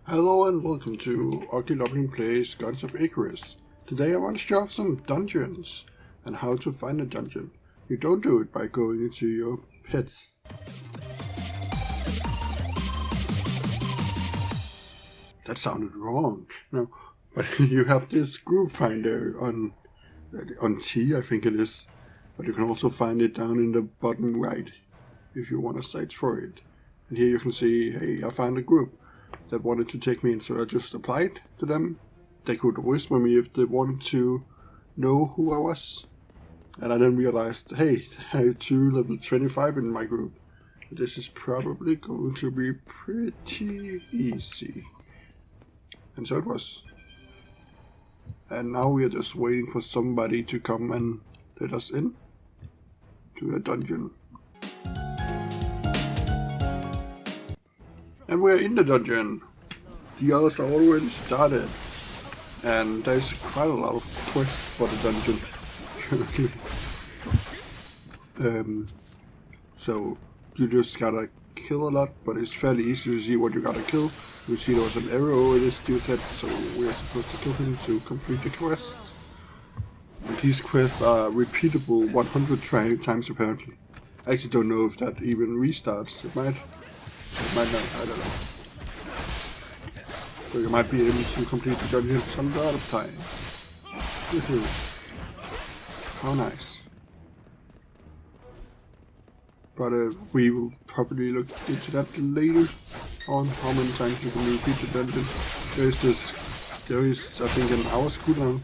Hello and welcome to Ugly Lovely Plays Guns of Icarus. Today I want to show off some dungeons and how to find a dungeon. You don't do it by going into your pets. That sounded wrong. No, but you have this group finder on T, I think it is. But you can also find it down in the bottom right if you want to search for it. And here you can see, hey, I found a group that wanted to take me in, so I just applied to them. They could whisper me if they wanted to know who I was. And I then realized, hey, I have 2 level 25 in my group. This is probably going to be pretty easy. And so it was. And now we are just waiting for somebody to come and let us in to a dungeon. And we're in the dungeon. The others are already started. And there's quite a lot of quests for the dungeon currently. So you just gotta kill a lot, but it's fairly easy to see what you gotta kill. You see there was an arrow in this steel set, so we're supposed to kill him to complete the quest. And these quests are repeatable 100 times apparently. I actually don't know if that even restarts. It might not, I don't know. So you might be able to complete the dungeon some other time. How nice. But we will probably look into that later on, how many times you can repeat the dungeon. There is I think an hour's cooldown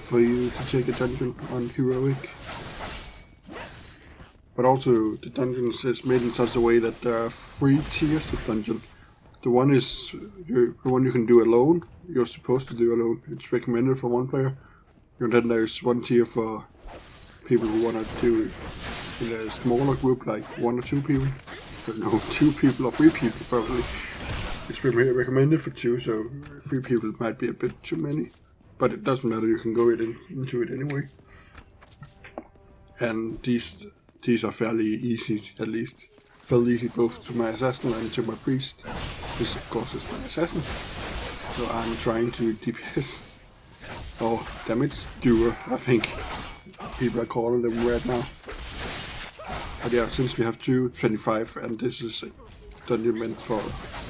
for you to take a dungeon on heroic. But also the dungeons is made in such a way that there are 3 tiers of dungeon. The one is the one you can do alone. You're supposed to do alone. It's recommended for 1 player. And then there's 1 tier for people who want to do it in a smaller group, like 1 or 2 people. So no, 2 people or 3 people probably. It's recommended for 2, so 3 people might be a bit too many. But it doesn't matter, you can go into it anyway. And these are fairly easy, at least. Fairly easy both to my assassin and to my priest. This of course is my assassin. So I'm trying to DPS. Or damage doer, I think people are calling them right now. But yeah, since we have 225 and this is a dungeon meant for,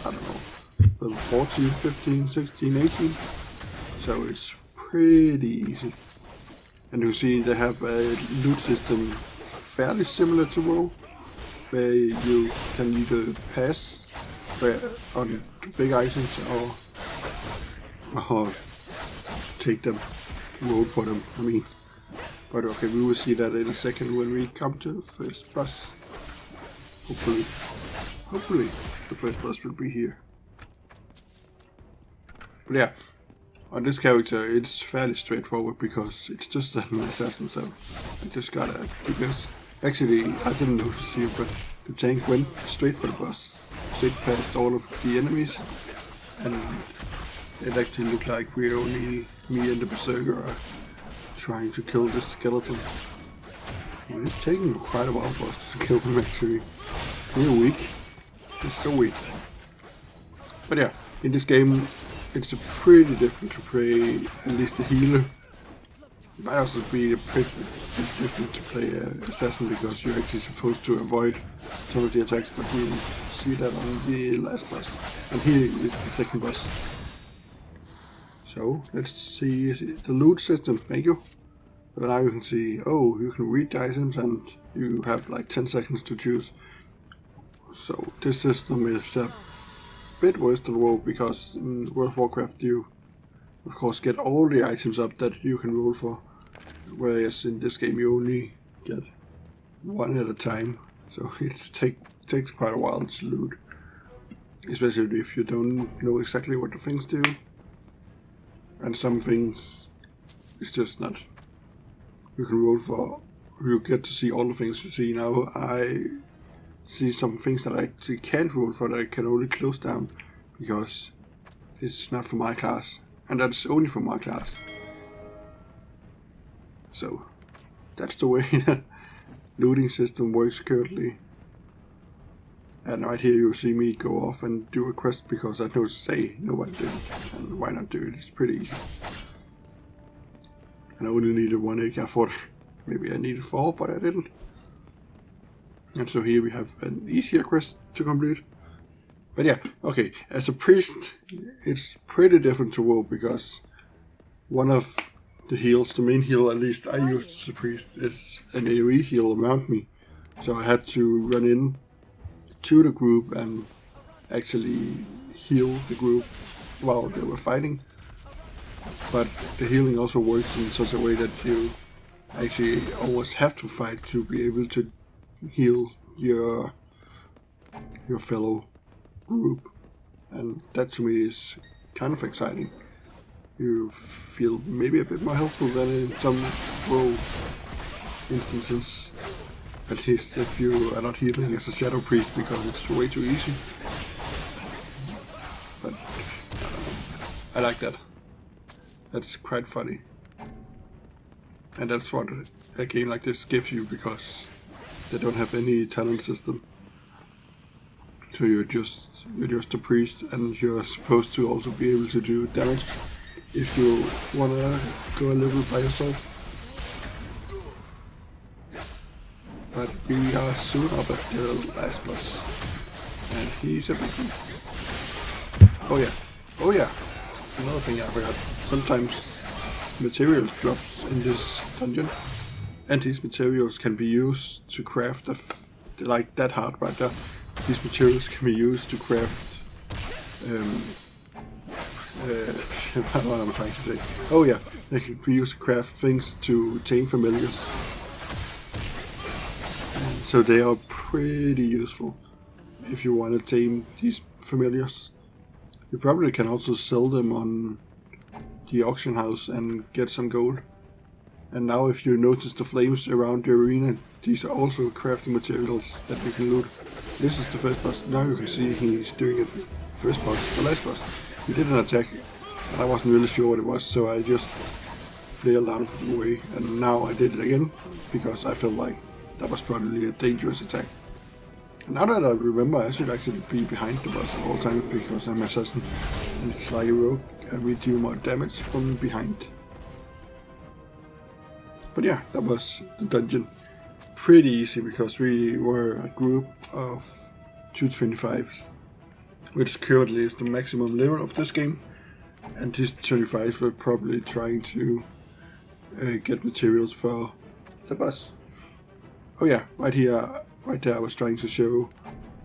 I don't know, level 14, 15, 16, 18. So it's pretty easy. And you see they have a loot system fairly similar to WoW, where you can either pass on big items or take them, roll for them, I mean. But okay, we will see that in a second when we come to the first boss. Hopefully the first boss will be here. But yeah, on this character it's fairly straightforward because it's just an assassin, so I just gotta do this. Actually, I didn't notice here, but the tank went straight for the boss, straight past all of the enemies, and it actually looked like we're only me and the berserker are trying to kill this skeleton. And it's taking quite a while for us to kill him actually. We're weak. He's so weak. But yeah, in this game it's pretty different to play, at least the healer. It might also be a bit different to play assassin because you're actually supposed to avoid some of the attacks, but we'll see that on the last boss. And here is the second boss. So let's see the loot system, thank you. So now you can see, oh, you can read the items and you have like 10 seconds to choose. So this system is a bit worse than WoW because in World of Warcraft you of course get all the items up that you can roll for. Whereas in this game you only get 1 at a time. So it takes quite a while to loot. Especially if you don't know exactly what the things do. And some things it's just not. You can roll for, you get to see all the things you see now. I see some things that I actually can't roll for, that I can only close down because it's not for my class. And that's only for my class. So that's the way the looting system works currently. And right here you see me go off and do a quest because I noticed, hey, nobody did it, and why not do it? It's pretty easy. And I only needed 1 egg. I thought maybe I needed 4, but I didn't. And so here we have an easier quest to complete. But yeah, okay, as a priest, it's pretty different to WoW because one of the heals, the main heal at least I used as a priest, is an AoE heal around me. So I had to run in to the group and actually heal the group while they were fighting. But the healing also works in such a way that you actually always have to fight to be able to heal your fellow group, and that to me is kind of exciting. You feel maybe a bit more helpful than in some WoW instances, at least if you are not healing as a shadow priest because it's way too easy. But I don't know. I like that. That's quite funny, and that's what a game like this gives you because they don't have any talent system. So you're just a priest, and you're supposed to also be able to do damage if you wanna go a level by yourself. But we are soon up at the last boss, and he's a big one. Oh yeah. Another thing I forgot. Sometimes materials drops in this dungeon, and these materials can be used to craft like that heart right there. These materials can be used to craft what am I trying to say? Oh yeah, they can be used to craft things to tame familiars. And so they are pretty useful if you want to tame these familiars. You probably can also sell them on the auction house and get some gold. And now if you notice the flames around the arena, these are also crafting materials that you can loot. This is the first boss. Now you can see he's doing it. First boss, the last boss. He did an attack, and I wasn't really sure what it was, so I just flailed out of the way. And now I did it again, because I felt like that was probably a dangerous attack. And now that I remember, I should actually be behind the boss at all times, because I'm an assassin, and it's like a rogue, and we do more damage from behind. But yeah, that was the dungeon. Pretty easy because we were a group of 225s, which currently is the maximum level of this game. And these 25s were probably trying to get materials for the boss. Oh yeah, right there I was trying to show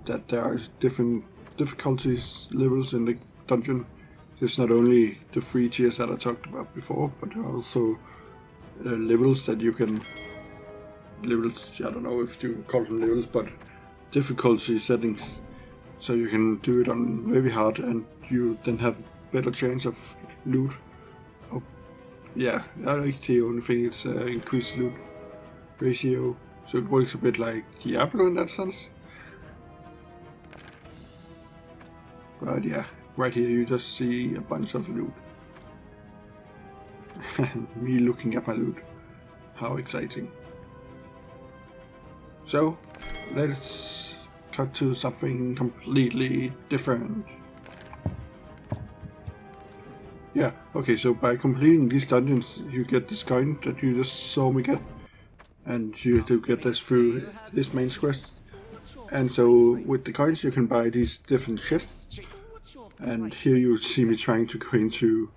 that there are different difficulties levels in the dungeon. It's not only the 3 tiers that I talked about before, but there are also levels that you can, I don't know if you call them levels, but difficulty settings. So you can do it on very hard and you then have better chance of loot. Oh, yeah, I like the only thing, it's increased loot ratio. So it works a bit like Diablo in that sense. But yeah, right here you just see a bunch of loot. And me looking at my loot. How exciting. So, let's cut to something completely different. Yeah, okay, so by completing these dungeons, you get this coin that you just saw me get. And you have to get this through this main quest. And so, with the coins you can buy these different chests. And here you see me trying to go into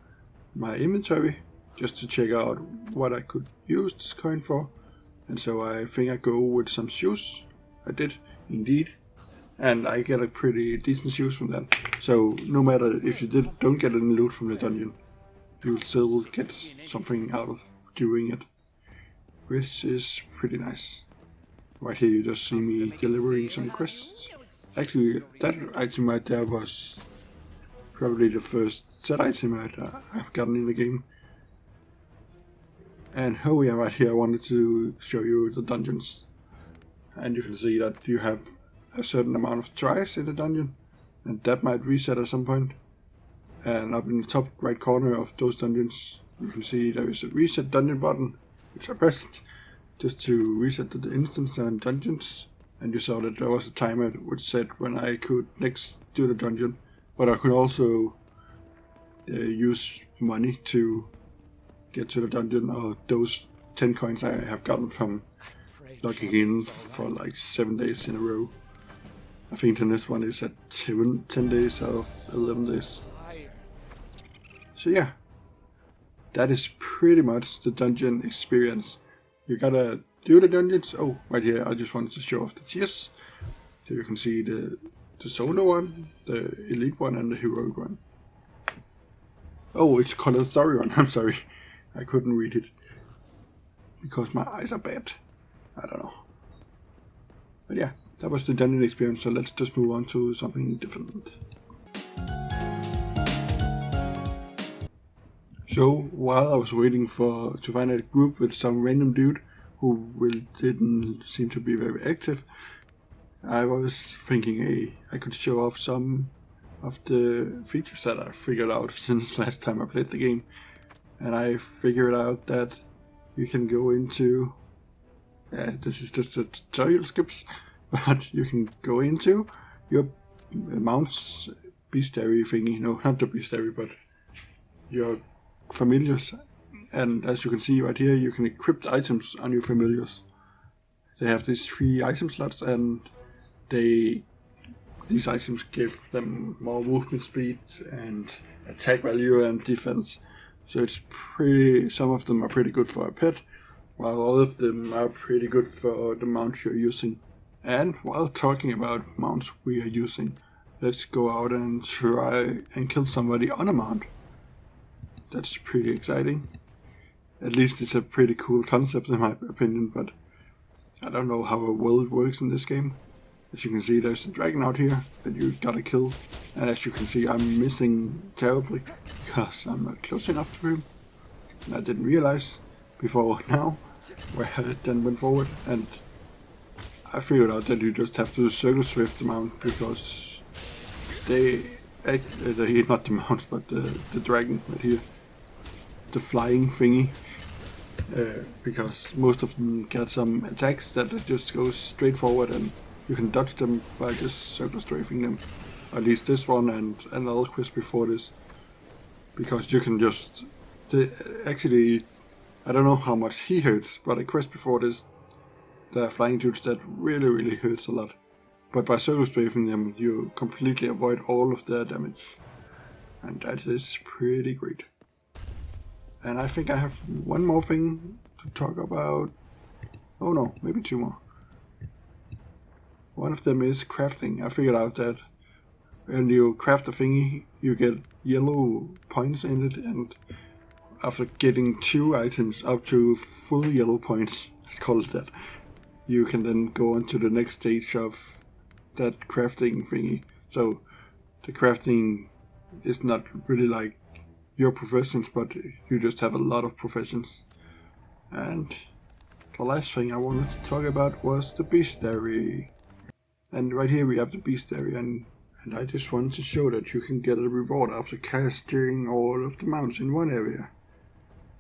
my inventory, just to check out what I could use this coin for. And so I think I go with some shoes. I did, indeed. And I get a pretty decent shoes from that. So no matter if you don't get any loot from the dungeon, you'll still get something out of doing it. Which is pretty nice. Right here you just see me delivering some quests. Actually, that item right there was probably the first set item I've gotten in the game. And oh yeah, right here I wanted to show you the dungeons. And you can see that you have a certain amount of tries in the dungeon, and that might reset at some point. And up in the top right corner of those dungeons, you can see there is a reset dungeon button, which I pressed just to reset the instance and dungeons. and you saw that there was a timer which said when I could next do the dungeon, but I could also use money to get to the dungeon, or those 10 coins I have gotten from logging in for like 7 days in a row. I think the next one is at 10 days out of 11 days. So yeah, that is pretty much the dungeon experience. You gotta do the dungeons. Oh, right here, I just wanted to show off the tiers. So you can see the solo one, the elite one, and the heroic one. Oh, it's called the story one. I'm sorry, I couldn't read it because my eyes are bad. I don't know. But yeah, that was the dungeon experience, so let's just move on to something different. So while I was waiting to find a group with some random dude who didn't seem to be very active, I was thinking, hey, I could show off some of the features that I figured out since last time I played the game. And I figured out that you can go into, this is just a tutorial skips, but you can go into your mount's bestiary thingy, no, not the bestiary, but your familiars, and as you can see right here, you can equip items on your familiars. They have these 3 item slots, and these items give them more movement speed and attack value and defense. So it's some of them are pretty good for a pet, while all of them are pretty good for the mount you're using. And while talking about mounts we are using, let's go out and try and kill somebody on a mount. That's pretty exciting. At least it's a pretty cool concept in my opinion, but I don't know how well it works in this game. As you can see, there's a dragon out here that you gotta kill, and as you can see, I'm missing terribly because I'm not close enough to him. And I didn't realize before now where I then went forward, and I figured out that you just have to circle swift the mount because not the mounts, but the dragon right here, the flying thingy, because most of them get some attacks that just go straight forward and you can dodge them by just circle strafing them. At least this one and another quest before this, because you can just actually, I don't know how much he hurts, but a quest before this, there are flying dudes that really hurts a lot. But by circle strafing them, you completely avoid all of their damage. And that is pretty great. And I think I have one more thing to talk about. Oh no, maybe 2 more. One of them is crafting. I figured out that when you craft a thingy, you get yellow points in it, and after getting 2 items up to full yellow points, let's call it that, you can then go on to the next stage of that crafting thingy. So the crafting is not really like your professions, but you just have a lot of professions. And the last thing I wanted to talk about was the bestiary. And right here we have the bestiary, and I just wanted to show that you can get a reward after casting all of the mounts in one area.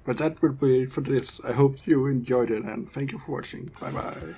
But that will be it for this. I hope you enjoyed it, and thank you for watching. Bye bye.